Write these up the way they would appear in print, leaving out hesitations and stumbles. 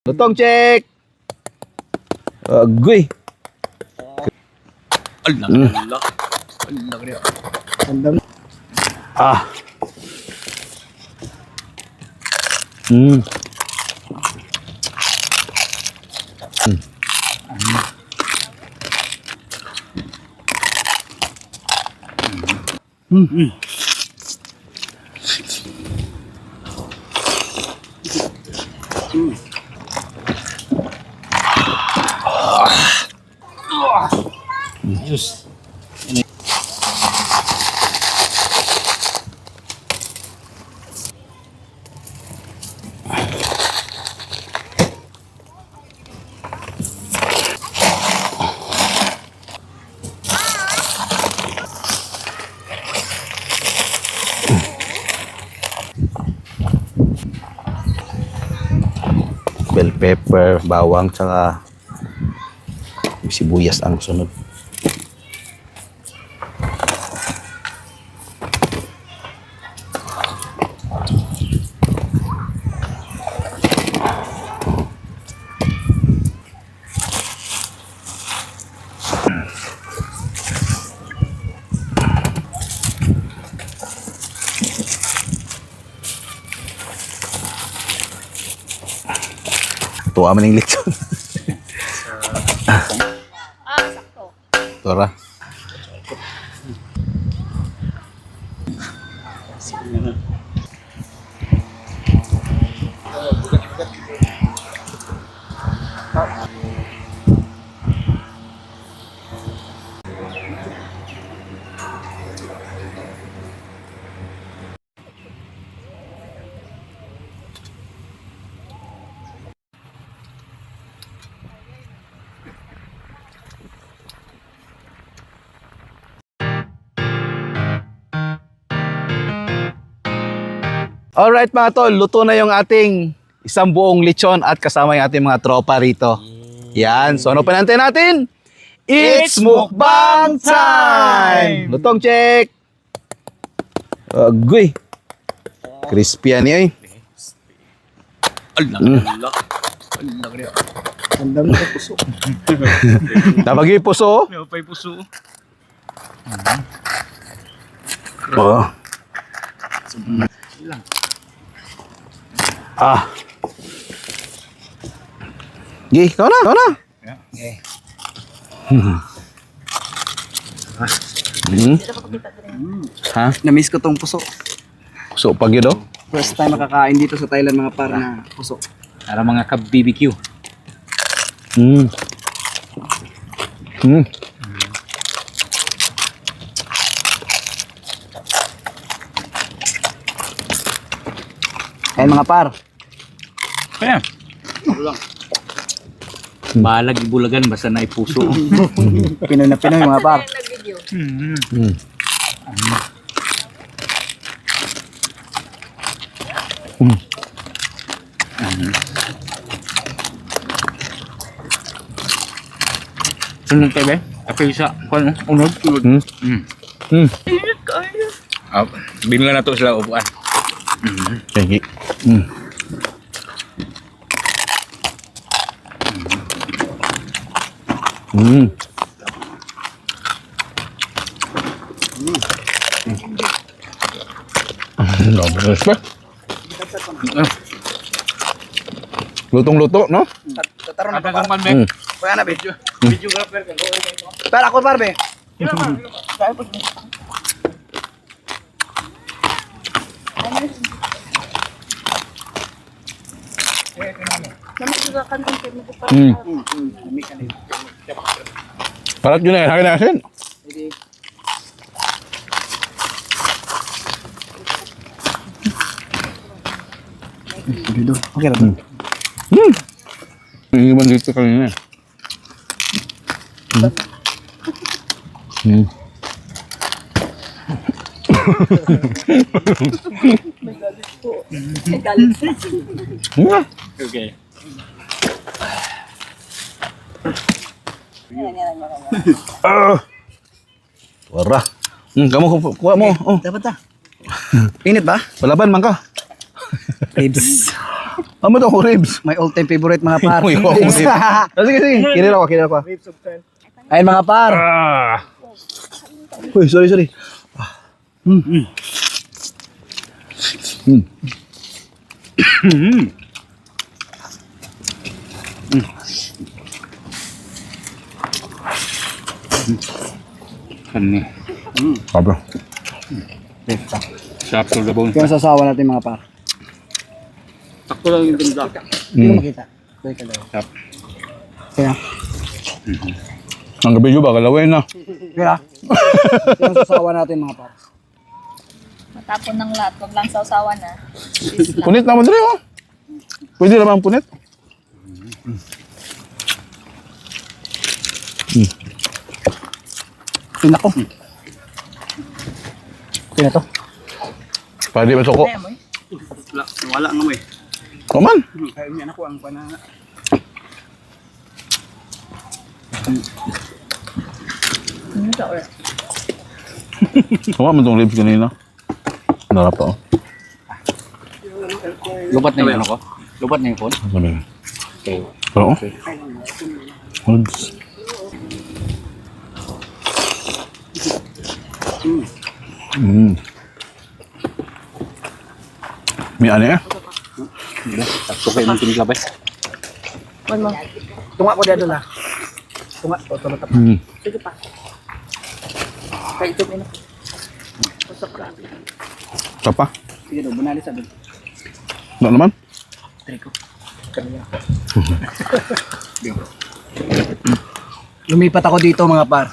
Lutong check. Agoy. Allah. Ah. Hmm. Yes. Bell pepper, bawang, tsaka sibuyas ang sunod. Tuwa man yung lechon. Sakto. Tora. Alright mga tol, luto na yung ating isang buong lechon at kasama yung ating mga tropa rito. Yan, so ano pa natin? It's mukbang time! Lutong check! Agoy! Crispy yan eh. Allah. Andam na puso. Napag puso. May upay puso. Oh. Ah. Gi, kau na. Okay. Ha? Na-miss ko tong puso. So pag yun oh. First time makakain dito sa Thailand mga par na puso. Para mga ka-BBQ. Hmm. Hmm. Ayun mga par. Kaya. Balag ibulagan basta na ipuso. Pinoy na Pinoy mga par. Nag-video. Hmm. Sunod kayo ba? Kapag isa, kung unod, tulad. Hmm. Hmm. Binila na to sila upuan. Sige. Hmm. Hmm. Labres pa. Lutong-luto, no? Tataron na Ada par. kang man, Hmm. Kaya na video. Video ka, per. Par ako par be. Naman juga kan konti mo pa. Hmm. Parat yun na, hakin natin. Okay na. Hmm. Hindi man dito kanina. Hmm. Galit. Hmm. Okay. Ah. Wara. Kamu kuha mo. Oh, Dapat ta. Init ba? palaban man ka. Babes. Amo to ko ribs. My all-time favorite mga par. Uy, ako ribs. Sige, sige. Kinira ko. Ayun mga par. Uy, sorry. Kani. Pablo. Sarap sa labon. Kaya sasawa natin mga par. Sakto lang yung tinda. Hindi ko makita. Sarap. Kaya. Ang gabi ba, kalawin na. Kaya. Kaya sasawa natin mga par. Matapon ng lahat. Huwag lang sausawan na. Please lang. Punit naman rin, oh. Pwede naman punit. Pinako. Kaya to. Pwede ba suko? Wala nga mo eh. Kaman. Kaya niya ako ang panana. Ano ka, or? Kaman mo itong ribs kanina. Narap pa, oh. Lubat na yung ano ko? Lubat na yung phone? Sabi nga. Pero, oh. Ribs. May ano eh? Sakto kayo ng timpla ba? Tunga ko dito na. Tunga. O, tumatap. Sige pa. Kaya ito na. Usap ka. Isa pa? Sige do, bunali sa doon. Ano naman? Triko. Kanina. Lumipat ako dito mga par.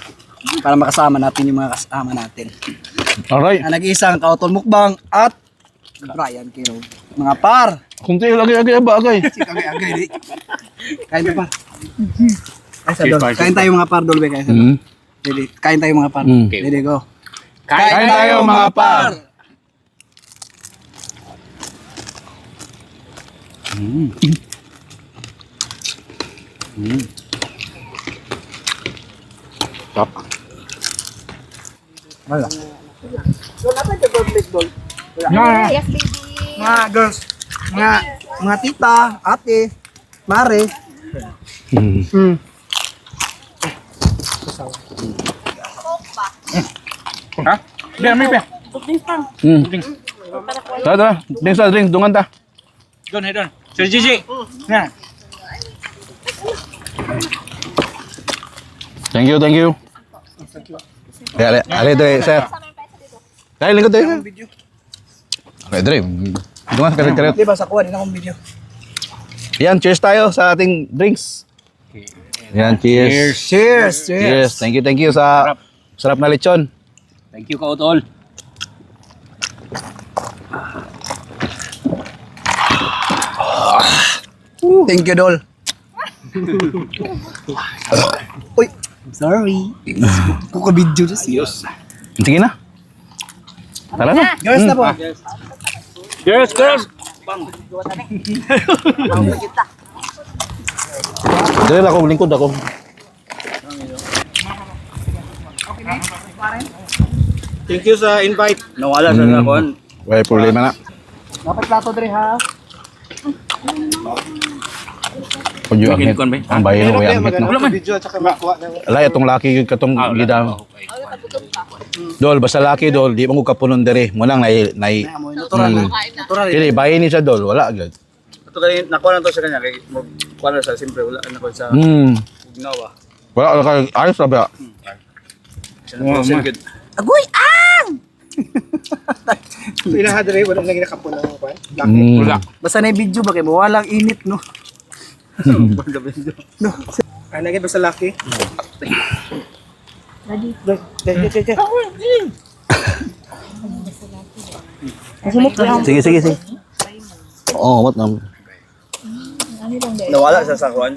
Para makasama natin yung mga kasama natin. Alright. Na nag-iisang kautol mukbang at Brian Kiro. Mga par. Kung tayo lagi-lagi bagay. Agay-agay di. Kain pa par. Ay sa dol. Kain tayo mga par dolbe kain sa dol. Mm. Dili. Kain tayo mga par. Mm. Dili go. Kain tayo, mga par. Sarap. Wala. Yes, baby. Mga girls, mga tita, ate, mare. Ha? Biar, may biar. Tara. Drink sa drink. Dungan ta. Don, Don. Sir Gigi. Nah. Thank you. Ale, Dre, sir. Kaya lingkod tayo. Okay, Dre. Dungan sa karet-karet. Di ba sa kuha din akong video. Yan, cheers tayo sa ating drinks. Yan, cheers. Cheers. Thank you sa sarap na lechon. Thank you, Kautol. Thank you, Dol. Uy, sorry. Kuka video na siya. Sige na. Tara na. Girls na po. Girls, girls. Dre, ako, lingkod ako. Thank you sa invite. Nawala sa nakon. May problema na. Dapat plato dre ha. Kung yung May akit, kinikon ba? ang bayan mo yung akit Wala na. man. Alay, itong laki yung katong gidam. Dol, basta laki, Dol, di mo kapunon dere. Mulang Natural. Natural. Kili, bayan ni sa Dol, wala agad. Ito kaya nakuha na to sa kanya kay mo kuha na sa siyempre wala na ko sa Ugnawa. Wala ka, ayos na ba? Siya good. Agoy! Ilaha dere wala nang ginakapo na ko. Wala. Basta na yung video ba kayo? Walang init no. No. Ana gid sa laki. Ready? Sige. Oo, what na? Ano lang din? Nawala sa sakwan.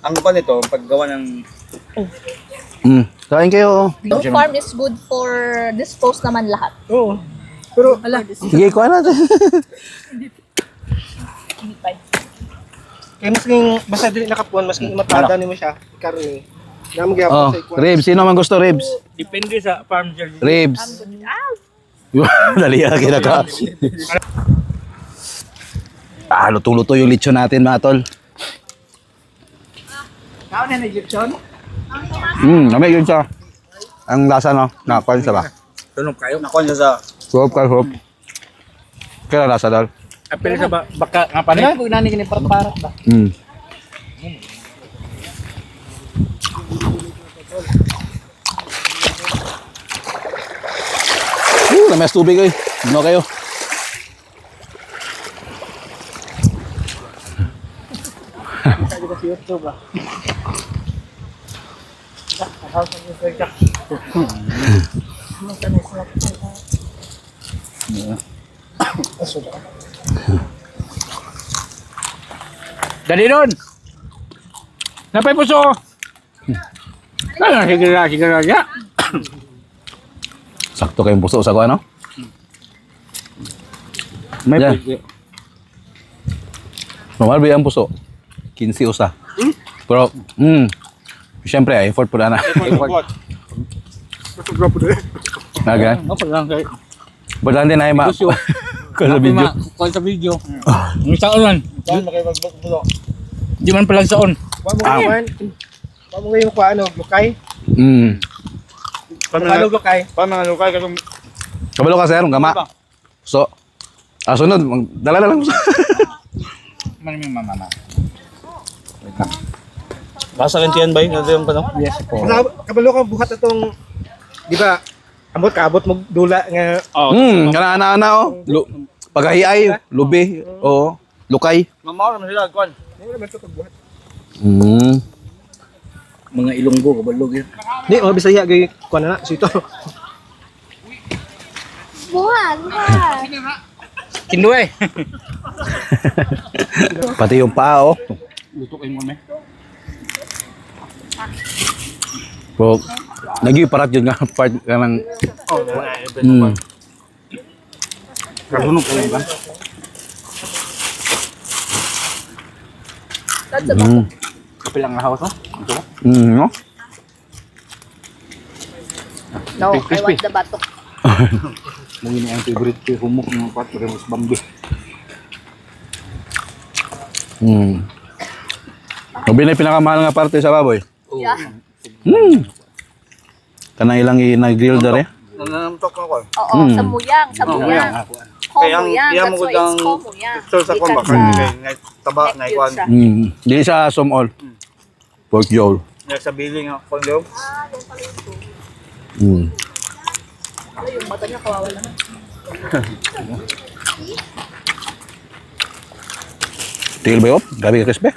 Ang pa nito paggawa ng Kain kayo. No farm is good for dispose naman lahat. Oo. Pero, ala, Sige, kuha natin. kay masking basta dili nakapuan masking matada nimo siya karon ni. Namo gyapon Oh, sa ikuan. ribs. Sino man gusto ribs? Depende sa farm, Sir Gigi. Ribs. Dali ka. Lutong-luto yung lechon natin mga tol. Kao na nag-lechon? Namay yun siya. Ang lasa no, nakakuha siya ba? Tunog kayo. Nakuha niya sa... Suhop ka, suhop. Kaya lasa dal. Apil sa baka nga pa Ano kung nani kini para ba? Namayas tubig eh. Ano kayo? Dali doon. Napay puso. Sige na. Ya. Sakto kayong puso sa kuha no? May Yan. puso. Normal ba yung puso? 15 usa. Pero, siyempre, effort po na na. Nagan. Ano pa lang kay Importante na yung Puso. Kung sa video. Kung sa video. Ang saon man. Di man pala saon. Paano ngayon ko ano, lukay? Paano lukay? Paano nga lukay ka Kabalo ka sir, gama. So, sunod, dala na lang. Man yung mama. Basa kantiyan ba yun? Ito yung tanong? Yes po. Kabalo ka buhat itong, di ba, kaabot mo dula nga. Kana-ana oh. Paghahiay, lubi, oo, lukay. Mamaw naman sila, kuhan. Hindi naman ito buhat. Mga ilonggo, kabalog yun. Di, Bisaya, gay, kuha na na, sito. Buwan! Kindo eh. Pati yung paa oh. Luto kayo mo me. Bro, nag-iparat yun nga, part ka ng... Kalunog ko lang ba? Kapil ang lahawas no? No? No, I want the batok. Mungkin yang favorite ko humok ng pat pero mas bambi. Sabi na yung pinakamahal nga parte sa baboy. Yeah. Kanang ilang i-grill dare. Nananamtok ko ako. Oo, sa muyang. Kaya Komuyang. iya mo That's ko why dang it's komuyang. picture sa komba. Kaya taba na ikuan. Dili sa somol. Pork jowl. Sa billing ako daw. Yung mata niya kawawa naman. Tigil ba yun? Gabi ka krispe?